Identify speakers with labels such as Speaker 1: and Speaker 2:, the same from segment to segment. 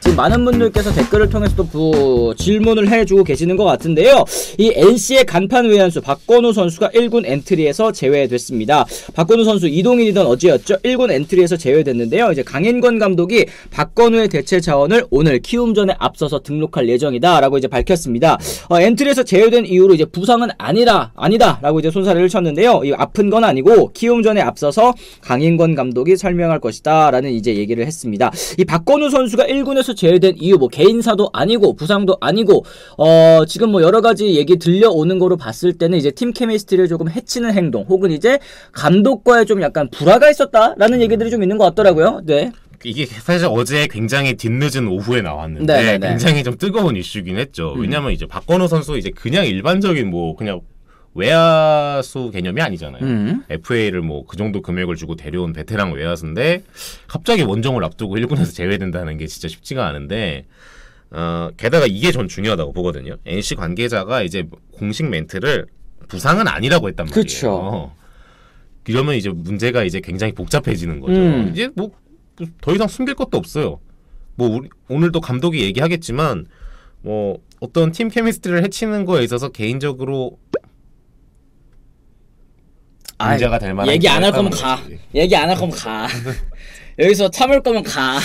Speaker 1: 지금 많은 분들께서 댓글을 통해서도 질문을 해주고 계시는 것 같은데요. 이 NC의 간판 외야수 박건우 선수가 1군 엔트리에서 제외됐습니다. 박건우 선수 이동일이던 어제였죠. 1군 엔트리에서 제외됐는데요. 이제 강인권 감독이 박건우의 대체 자원을 오늘 키움전에 앞서서 등록할 예정이다라고 이제 밝혔습니다. 엔트리에서 제외된 이후로 이제 부상은 아니다라고 이제 손사래를 쳤는데요. 이 아픈 건 아니고 키움전에 앞서서 강인권 감독이 설명할 것이다라는 이제 얘기를 했습니다. 이 박건우 선수가 1군에서 제외된 이유 뭐 개인사도 아니고 부상도 아니고 지금 뭐 여러 가지 얘기 들려오는 거로 봤을 때는 이제 팀 케미스트리를 조금 해치는 행동 혹은 이제 감독과의 좀 약간 불화가 있었다라는 얘기들이 좀 있는 것 같더라고요. 네.
Speaker 2: 이게 사실 어제 굉장히 뒤늦은 오후에 나왔는데
Speaker 1: 네네네.
Speaker 2: 굉장히 좀 뜨거운 이슈긴 했죠. 왜냐면 이제 박건우 선수 이제 그냥 일반적인 뭐 그냥 외야수 개념이 아니잖아요. FA를 뭐 그 정도 금액을 주고 데려온 베테랑 외야수인데 갑자기 원정을 앞두고 1군에서 제외된다는 게 진짜 쉽지가 않은데 게다가 이게 전 중요하다고 보거든요. NC 관계자가 이제 공식 멘트를 부상은 아니라고 했단 말이에요.
Speaker 1: 그쵸.
Speaker 2: 이러면 이제 문제가 이제 굉장히 복잡해지는 거죠. 이제 뭐 더 이상 숨길 것도 없어요. 뭐 오늘도 감독이 얘기하겠지만 뭐 어떤 팀 케미스트리를 해치는 거에 있어서 개인적으로 문제가 될 만한
Speaker 1: 얘기 안 할 거면 가. 얘기 안 할 거면 가. 여기서 참을 거면 가.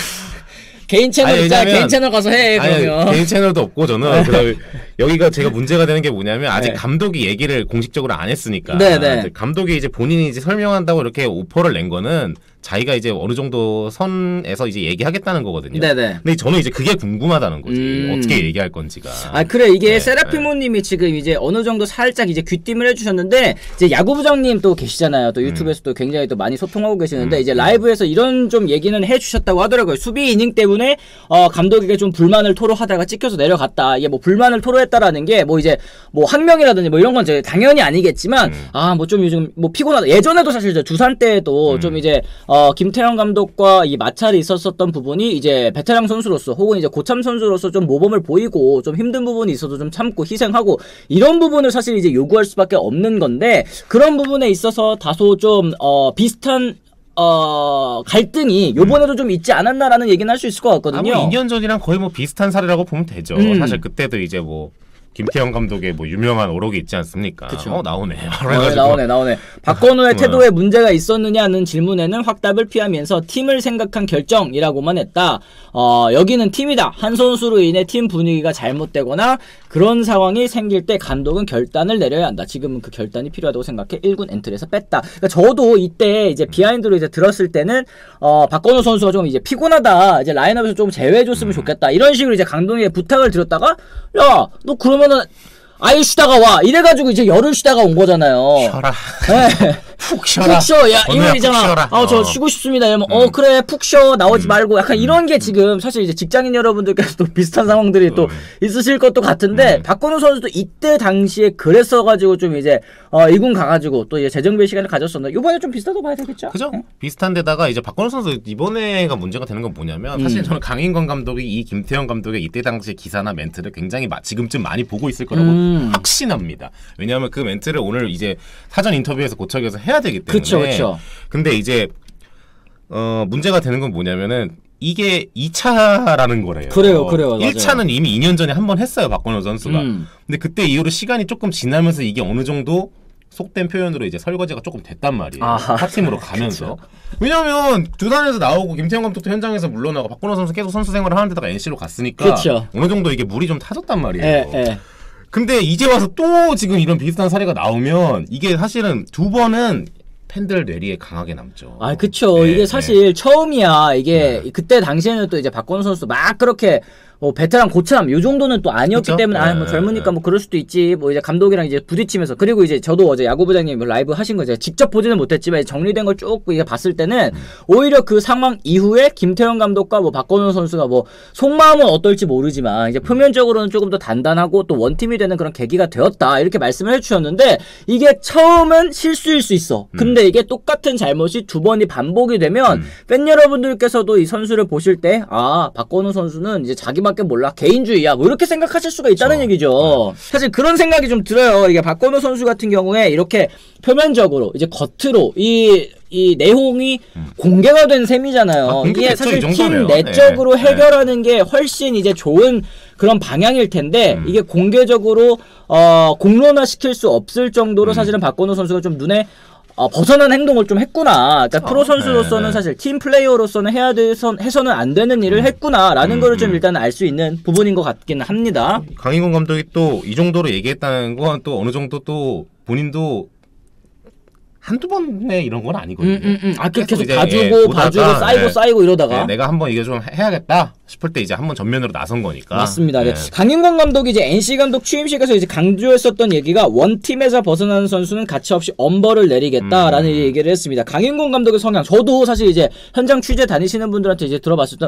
Speaker 1: 개인 채널 있잖아. 개인 채널 가서 해. 그러면.
Speaker 2: 개인 채널도 없고 저는 그다음에 여기가 제가 문제가 되는 게 뭐냐면 아직 감독이 얘기를 공식적으로 안 했으니까.
Speaker 1: 네네.
Speaker 2: 감독이 이제 본인이 이제 설명한다고 이렇게 오퍼를 낸 거는 자기가 이제 어느 정도 선에서 이제 얘기하겠다는 거거든요.
Speaker 1: 네네.
Speaker 2: 근데 저는 이제 그게 궁금하다는 거지. 어떻게 얘기할 건지가.
Speaker 1: 그래 이게 세라피모님이 지금 이제 어느 정도 살짝 이제 귀띔을 해주셨는데 이제 야구부장님 또 계시잖아요. 또 유튜브에서도 굉장히 또 많이 소통하고 계시는데 이제 라이브에서 이런 좀 얘기는 해주셨다고 하더라고요. 수비 이닝 때문에 감독에게 좀 불만을 토로하다가 찍혀서 내려갔다. 이게 뭐 불만을 토로했다라는 게 뭐 이제 뭐 학명이라든지 뭐 이런 건 이제 당연히 아니겠지만 뭐 좀 요즘 뭐 피곤하다. 예전에도 사실 이제 두산 때도 좀 이제 김태형 감독과 이 마찰이 있었었던 부분이 이제 베테랑 선수로서 혹은 이제 고참 선수로서 좀 모범을 보이고 좀 힘든 부분이 있어도 좀 참고 희생하고 이런 부분을 사실 이제 요구할 수밖에 없는 건데 그런 부분에 있어서 다소 좀 비슷한 갈등이 요번에도 좀 있지 않았나라는 얘기는 할 수 있을 것 같거든요.
Speaker 2: 뭐 2년 전이랑 거의 뭐 비슷한 사례라고 보면 되죠. 사실 그때도 이제 뭐 김태형 감독의 뭐 유명한 오록이 있지 않습니까?
Speaker 1: 그쵸.
Speaker 2: 나오네.
Speaker 1: 나오네. 박건우의 태도에 문제가 있었느냐는 질문에는 확답을 피하면서 팀을 생각한 결정이라고만 했다. 여기는 팀이다. 한 선수로 인해 팀 분위기가 잘못되거나 그런 상황이 생길 때 감독은 결단을 내려야 한다. 지금은 그 결단이 필요하다고 생각해 1군 엔트리에서 뺐다. 그러니까 저도 이때 이제 비하인드로 이제 들었을 때는 박건우 선수가 좀 이제 피곤하다. 이제 라인업에서 좀 제외해줬으면 좋겠다. 이런 식으로 이제 감독에게 부탁을 드렸다가 야, 너 그러면은 아예 쉬다가 와 이래가지고 이제 열흘 쉬다가 온 거잖아요.
Speaker 2: 쉬어라.
Speaker 1: 네.
Speaker 2: 푹 쉬어라.
Speaker 1: 푹 쉬어. 야, 이 말이잖아. 저 쉬고 싶습니다. 이러면 그래 푹 쉬어 나오지 말고 약간 이런 게 지금 사실 이제 직장인 여러분들께서도 비슷한 상황들이 또 있으실 것도 같은데 박건우 선수도 이때 당시에 그랬어가지고 좀 이제 2군 가가지고 또 이제 재정비의 시간을 가졌었는데 이번에 좀 비슷하다고 봐야 되겠죠?
Speaker 2: 그죠? 비슷한데다가 이제 박건우 선수 이번에가 문제가 되는 건 뭐냐면 사실 저는 강인권 감독이 이 김태형 감독의 이때 당시의 기사나 멘트를 굉장히 지금쯤 많이 보고 있을 거라고 확신합니다. 왜냐하면 그 멘트를 오늘 이제 사전 인터뷰에서 고척에서 해야 되기 때문에.
Speaker 1: 그렇죠.
Speaker 2: 근데 이제 문제가 되는 건 뭐냐면은 이게 2차라는 거래요.
Speaker 1: 그래요.
Speaker 2: 1차는
Speaker 1: 맞아요.
Speaker 2: 이미 2년 전에 한 번 했어요, 박건우 선수가. 근데 그때 이후로 시간이 조금 지나면서 이게 어느 정도 속된 표현으로 이제 설거지가 조금 됐단 말이에요. 타팀으로 가면서. 왜냐면 두산에서 나오고 김태형 감독도 현장에서 물러나고 박건우 선수 계속 선수 생활을 하는 데다가 NC로 갔으니까
Speaker 1: 그쵸.
Speaker 2: 어느 정도 이게 물이 좀 타졌단 말이에요. 근데 이제 와서 또 지금 이런 비슷한 사례가 나오면 이게 사실은 두 번은 팬들 뇌리에 강하게 남죠.
Speaker 1: 그쵸. 이게 사실 처음이야. 이게 그때 당시에는 또 이제 박건우 선수 막 그렇게 베테랑 고참 요 정도는 또 아니었기
Speaker 2: 그쵸?
Speaker 1: 때문에 뭐 젊으니까 뭐 그럴 수도 있지. 뭐 이제 감독이랑 이제 부딪히면서 그리고 이제 저도 어제 야구부장님 라이브 하신 거 제가 직접 보지는 못했지만 정리된 걸 쭉 봤을 때는 오히려 그 상황 이후에 김태형 감독과 뭐 박건우 선수가 뭐 속마음은 어떨지 모르지만 이제 표면적으로는 조금 더 단단하고 또 원팀이 되는 그런 계기가 되었다 이렇게 말씀을 해주셨는데 이게 처음은 실수일 수 있어. 근데 이게 똑같은 잘못이 두 번이 반복이 되면 팬 여러분들께서도 이 선수를 보실 때 박건우 선수는 이제 자기밖에 몰라 개인주의야 뭐 이렇게 생각하실 수가 있다는 얘기죠. 사실 그런 생각이 좀 들어요. 이게 박건우 선수 같은 경우에 이렇게 표면적으로 이제 겉으로 이 이 내용이 공개가 된 셈이잖아요. 이게 사실 팀 내적으로 해결하는 게 훨씬 이제 좋은 그런 방향일 텐데 이게 공개적으로 공론화 시킬 수 없을 정도로 사실은 박건우 선수가 좀 눈에 벗어난 행동을 좀 했구나. 그러니까 프로 선수로서는 사실 팀 플레이어로서는 해서는 안 되는 일을 했구나라는 거를 좀 일단 알 수 있는 부분인 것 같기는 합니다.
Speaker 2: 강인권 감독이 또 이 정도로 얘기했다는 건 또 어느 정도 또 본인도 한두 번에 이런 건 아니거든요.
Speaker 1: 계속 봐주고 쌓이고 이러다가
Speaker 2: 내가 한번 이거 좀 해야겠다 싶을 때 이제 한번 전면으로 나선 거니까.
Speaker 1: 맞습니다. 네. 강인권 감독이 이제 NC 감독 취임식에서 이제 강조했었던 얘기가 원팀에서 벗어나는 선수는 가차없이 엄벌을 내리겠다라는 얘기를 했습니다. 강인권 감독의 성향, 저도 사실 이제 현장 취재 다니시는 분들한테 이제 들어봤을 때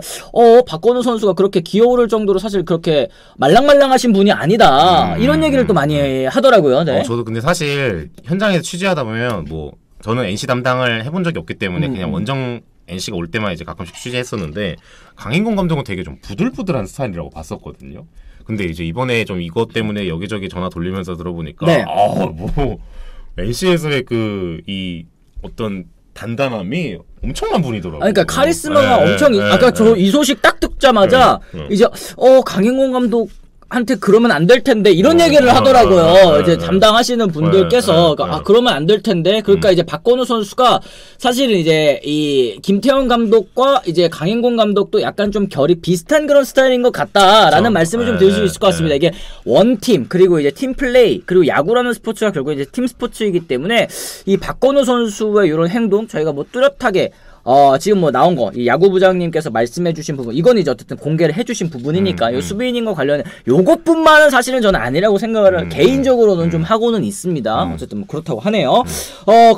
Speaker 1: 박건우 선수가 그렇게 기어오를 정도로 사실 그렇게 말랑말랑하신 분이 아니다. 이런 얘기를 또 많이 하더라고요. 네.
Speaker 2: 저도 근데 사실 현장에서 취재하다 보면 뭐 저는 NC 담당을 해본 적이 없기 때문에 그냥 원정 NC가 올 때만 이제 가끔씩 취재했었는데 강인권 감독은 되게 좀 부들부들한 스타일이라고 봤었거든요. 근데 이제 이번에 좀 이것 때문에 여기저기 전화 돌리면서 들어보니까 뭐 NC에서의 이 어떤 단단함이 엄청난 분이더라고요.
Speaker 1: 그러니까 카리스마가 엄청 아까 저 이 소식 딱 듣자마자 이제 강인권 감독 한테 그러면 안 될 텐데 이런 얘기를 하더라고요. 이제 담당하시는 분들께서 그러면 안 될 텐데 그러니까 이제 박건우 선수가 사실은 이제 이 김태형 감독과 이제 강인권 감독도 약간 좀 결이 비슷한 그런 스타일인 것 같다라는 말씀을 좀 드릴 수 있을 것 같습니다. 이게 원팀 그리고 이제 팀 플레이 그리고 야구라는 스포츠가 결국 이제 팀 스포츠이기 때문에 이 박건우 선수의 이런 행동 저희가 뭐 뚜렷하게 지금 뭐 나온 거, 이 야구부장님께서 말씀해주신 부분, 이건 이제 어쨌든 공개를 해주신 부분이니까, 요 수비인과 관련해, 요것뿐만은 사실은 저는 아니라고 생각을 개인적으로는 좀 하고는 있습니다. 어쨌든 뭐 그렇다고 하네요.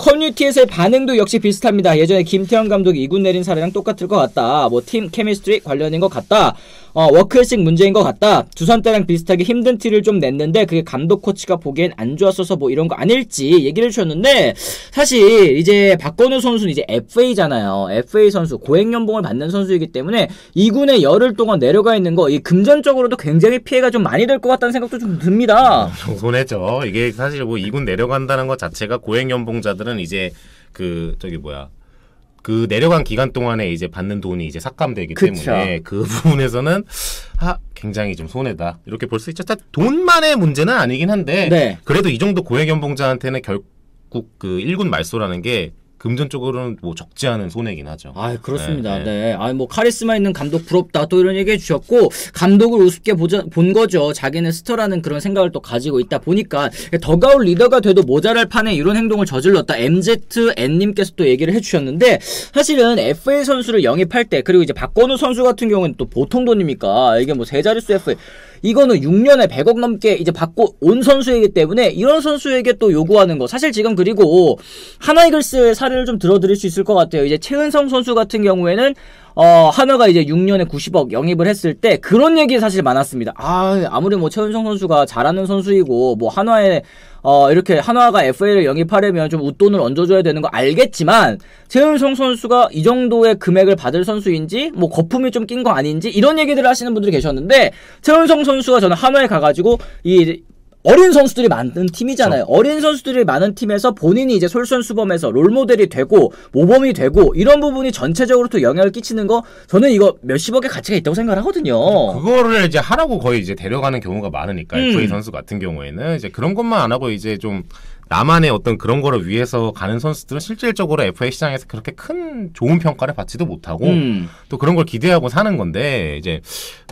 Speaker 1: 커뮤니티에서의 반응도 역시 비슷합니다. 예전에 김태형 감독이 2군 내린 사례랑 똑같을 것 같다. 뭐 팀 케미스트리 관련인 것 같다. 워크의식 문제인 것 같다. 두산 때랑 비슷하게 힘든 티를 좀 냈는데 그게 감독 코치가 보기엔 안 좋았어서 뭐 이런 거 아닐지 얘기를 해주셨는데 사실 이제 박건우 선수는 이제 FA잖아요. FA 선수 고액 연봉을 받는 선수이기 때문에 2군에 열흘 동안 내려가 있는 거 이 금전적으로도 굉장히 피해가 좀 많이 될 것 같다는 생각도 좀 듭니다.
Speaker 2: 손해죠. 이게 사실 뭐 2군 내려간다는 것 자체가 고액 연봉자들은 이제 그 내려간 기간 동안에 이제 받는 돈이 이제 삭감되기 때문에 그 부분에서는 굉장히 좀 손해다 이렇게 볼 수 있죠. 돈만의 문제는 아니긴 한데 그래도 이 정도 고액 연봉자한테는 결국 그 1군 말소라는 게 금전적으로는 뭐 적지 않은 손해긴 하죠.
Speaker 1: 그렇습니다. 뭐 카리스마 있는 감독 부럽다 또 이런 얘기 해주셨고 감독을 우습게 본 거죠. 자기는 스타라는 그런 생각을 또 가지고 있다 보니까 더가웃 리더가 돼도 모자랄 판에 이런 행동을 저질렀다. MZN님께서 또 얘기를 해주셨는데 사실은 FA 선수를 영입할 때 그리고 이제 박건우 선수 같은 경우는 또 보통 돈입니까? 이게 뭐 세 자릿수 FA 이거는 6년에 100억 넘게 이제 받고 온 선수이기 때문에 이런 선수에게 또 요구하는 거 사실 지금 그리고 하나이글스의 사례를 좀 들어드릴 수 있을 것 같아요. 이제 최은성 선수 같은 경우에는 한화가 이제 6년에 90억 영입을 했을 때 그런 얘기 사실 많았습니다. 아무리 뭐 최은성 선수가 잘하는 선수이고 뭐 한화에 이렇게 한화가 FA를 영입하려면 좀 웃돈을 얹어줘야 되는 거 알겠지만 최은성 선수가 이 정도의 금액을 받을 선수인지 뭐 거품이 좀 낀 거 아닌지 이런 얘기들을 하시는 분들이 계셨는데 최은성 선수가 저는 한화에 가가지고 이 어린 선수들이 많은 팀이잖아요. 어린 선수들이 많은 팀에서 본인이 이제 솔선수범해서 롤모델이 되고 모범이 되고 이런 부분이 전체적으로 또 영향을 끼치는 거 저는 이거 몇십억의 가치가 있다고 생각을 하거든요.
Speaker 2: 그거를 이제 하라고 거의 이제 데려가는 경우가 많으니까 FA 선수 같은 경우에는 이제 그런 것만 안 하고 이제 좀 나만의 어떤 그런 거를 위해서 가는 선수들은 실질적으로 FA 시장에서 그렇게 큰 좋은 평가를 받지도 못하고 또 그런 걸 기대하고 사는 건데 이제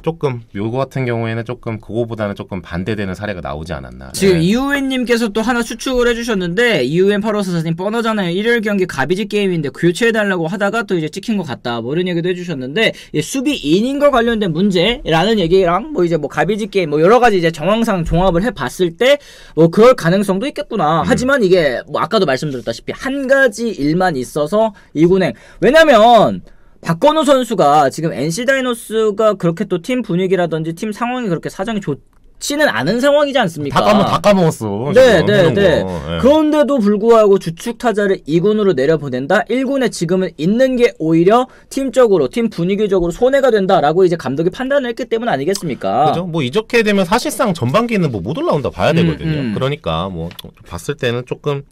Speaker 2: 조금 요거 같은 경우에는 조금 그거보다는 조금 반대되는 사례가 나오지 않았나.
Speaker 1: 지금 이우엔님께서 또 하나 추측을 해주셨는데 이우엔 854님 뻔하잖아요. 일요일 경기 가비지 게임인데 교체해달라고 하다가 또 이제 찍힌 것 같다. 뭐 이런 얘기도 해주셨는데 수비 이닝과 관련된 문제라는 얘기랑 뭐 이제 뭐 가비지 게임 뭐 여러 가지 이제 정황상 종합을 해봤을 때 뭐 그럴 가능성도 있겠구나. 하지만 이게 뭐 아까도 말씀드렸다시피 한 가지 일만 있어서 이군행 왜냐면 박건우 선수가 지금 NC 다이노스가 그렇게 또 팀 분위기라든지 팀 상황이 그렇게 사정이 좋지는 않은 상황이지 않습니까?
Speaker 2: 다 까먹었어.
Speaker 1: 네. 그런데도 불구하고 주축 타자를 2군으로 내려보낸다. 1군에 지금은 있는 게 오히려 팀적으로 팀 분위기적으로 손해가 된다라고 이제 감독이 판단을 했기 때문 아니겠습니까?
Speaker 2: 그죠? 뭐 이렇게 되면 사실상 전반기는 뭐 못 올라온다 봐야 되거든요. 그러니까 뭐 봤을 때는 조금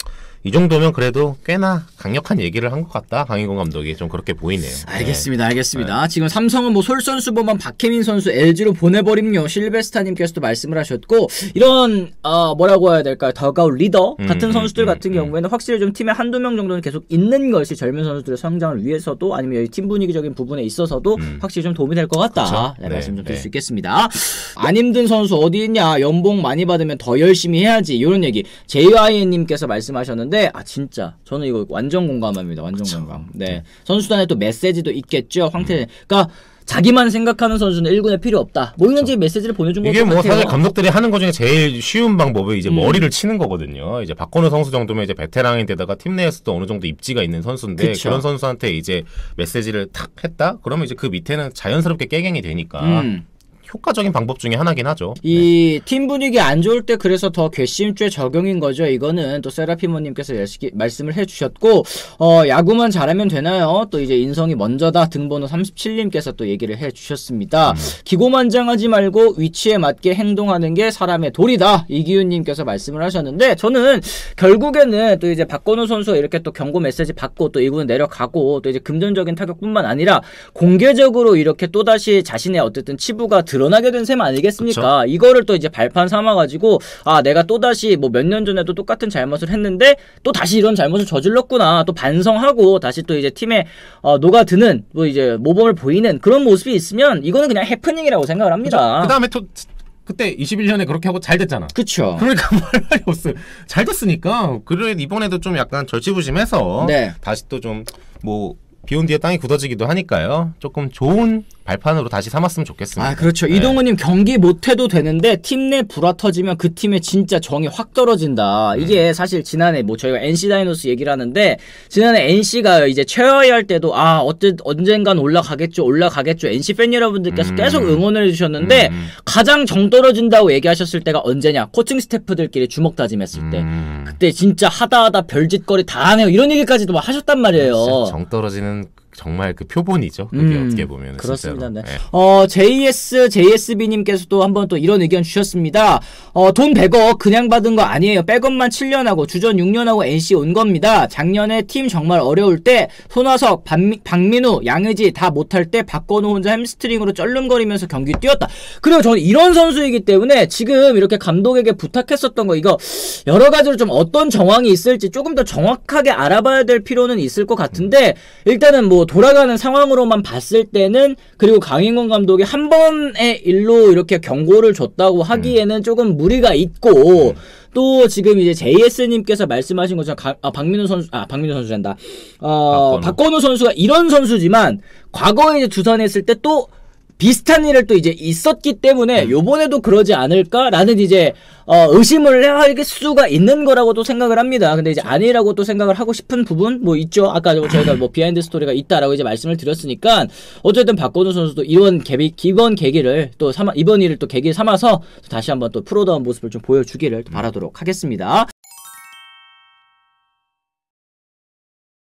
Speaker 2: 이 정도면 그래도 꽤나 강력한 얘기를 한 것 같다. 강인권 감독이 좀 그렇게 보이네요.
Speaker 1: 알겠습니다. 알겠습니다. 지금 삼성은 뭐 솔선수범한 박혜민 선수 LG로 보내버림요. 실베스타님께서도 말씀을 하셨고 이런 뭐라고 해야 될까요? 더가웃 리더 같은 선수들 같은 경우에는 확실히 좀 팀에 한두 명 정도는 계속 있는 것이 젊은 선수들의 성장을 위해서도 아니면 여기 팀 분위기적인 부분에 있어서도 확실히 좀 도움이 될 것 같다. 네, 말씀 좀 드릴 수 있겠습니다. 안 힘든 선수 어디 있냐? 연봉 많이 받으면 더 열심히 해야지. 이런 얘기 JYN님께서 말씀하셨는데 진짜 저는 이거 완전 공감합니다. 완전 공감. 네. 선수단에 또 메시지도 있겠죠. 황태 그러니까 자기만 생각하는 선수는 1군에 필요 없다. 뭐 이런 메시지를 보내준 것 같아요.
Speaker 2: 이게 뭐 사실 감독들이 하는 것 중에 제일 쉬운 방법이 이제 머리를 치는 거거든요. 이제 박건우 선수 정도면 이제 베테랑인데다가 팀 내에서도 어느 정도 입지가 있는 선수인데
Speaker 1: 그쵸.
Speaker 2: 그런 선수한테 이제 메시지를 탁 했다? 그러면 이제 그 밑에는 자연스럽게 깨갱이 되니까 효과적인 방법 중에 하나긴 하죠.
Speaker 1: 이 팀 분위기 안 좋을 때 그래서 더 괘씸죄 적용인 거죠. 이거는 또 세라피모님께서 말씀을 해주셨고 야구만 잘하면 되나요? 또 이제 인성이 먼저다 등번호 37님께서 또 얘기를 해주셨습니다. 기고만장하지 말고 위치에 맞게 행동하는 게 사람의 도리다. 이기훈님께서 말씀을 하셨는데 저는 결국에는 또 이제 박건우 선수가 이렇게 또 경고 메시지 받고 또 2군에 내려가고 또 이제 금전적인 타격뿐만 아니라 공개적으로 이렇게 또다시 자신의 어쨌든 치부가 드러나게 된 셈 아니겠습니까? 그쵸? 이거를 또 이제 발판 삼아가지고 내가 또다시 뭐 몇 년 전에도 똑같은 잘못을 했는데 또 다시 이런 잘못을 저질렀구나 또 반성하고 다시 또 이제 팀에 녹아드는 뭐 이제 모범을 보이는 그런 모습이 있으면 이거는 그냥 해프닝이라고 생각을 합니다.
Speaker 2: 그 다음에 또 그때 21년에 그렇게 하고 잘 됐잖아.
Speaker 1: 그쵸.
Speaker 2: 그러니까 말이 없어요. 잘 됐으니까 그래 이번에도 좀 약간 절치부심해서 다시 또 좀 뭐 비온 뒤에 땅이 굳어지기도 하니까요. 조금 좋은 발판으로 다시 삼았으면 좋겠습니다.
Speaker 1: 그렇죠. 이동훈님 경기 못해도 되는데 팀 내 불화 터지면 그 팀의 진짜 정이 확 떨어진다. 이게 사실 지난해 뭐 저희가 NC 다이노스 얘기를 하는데 지난해 NC가 이제 최하위할 때도 언젠간 올라가겠죠 NC 팬 여러분들께서 계속 응원을 해주셨는데 가장 정 떨어진다고 얘기하셨을 때가 언제냐? 코칭 스태프들끼리 주먹 다짐했을 때 그때 진짜 하다 별짓거리 다 하네요. 이런 얘기까지도 막 하셨단 말이에요.
Speaker 2: 정 떨어지는 정말 그 표본이죠. 그게 어떻게 보면
Speaker 1: 그렇습니다. 네. JSB님께서도 한번 또 이런 의견 주셨습니다. 돈 100억 그냥 받은 거 아니에요. 백업만 7년하고 주전 6년하고 NC 온 겁니다. 작년에 팀 정말 어려울 때 손아섭, 박민우, 양의지 다 못할 때 박건우 혼자 햄스트링으로 쩔름거리면서 경기 뛰었다. 그리고 저는 이런 선수이기 때문에 지금 이렇게 감독에게 부탁했었던 거 이거 여러 가지로 좀 어떤 정황이 있을지 조금 더 정확하게 알아봐야 될 필요는 있을 것 같은데 일단은 뭐 돌아가는 상황으로만 봤을 때는 그리고 강인권 감독이 한 번의 일로 이렇게 경고를 줬다고 하기에는 조금 무리가 있고 또 지금 이제 JS님께서 말씀하신 것처럼 박민우 선수란다. 박건우 선수가 이런 선수지만 과거에 이제 두산했을 때 또 비슷한 일을 또 이제 있었기 때문에 요번에도 그러지 않을까라는 이제 의심을 할 수가 있는 거라고도 생각을 합니다. 근데 이제 아니라고 또 생각을 하고 싶은 부분 뭐 있죠. 아까 저희가 뭐 비하인드 스토리가 있다라고 이제 말씀을 드렸으니까 어쨌든 박건우 선수도 이번 계기를 또 이번 일을 또 계기 삼아서 다시 한번 또 프로다운 모습을 좀 보여주기를 바라도록 하겠습니다.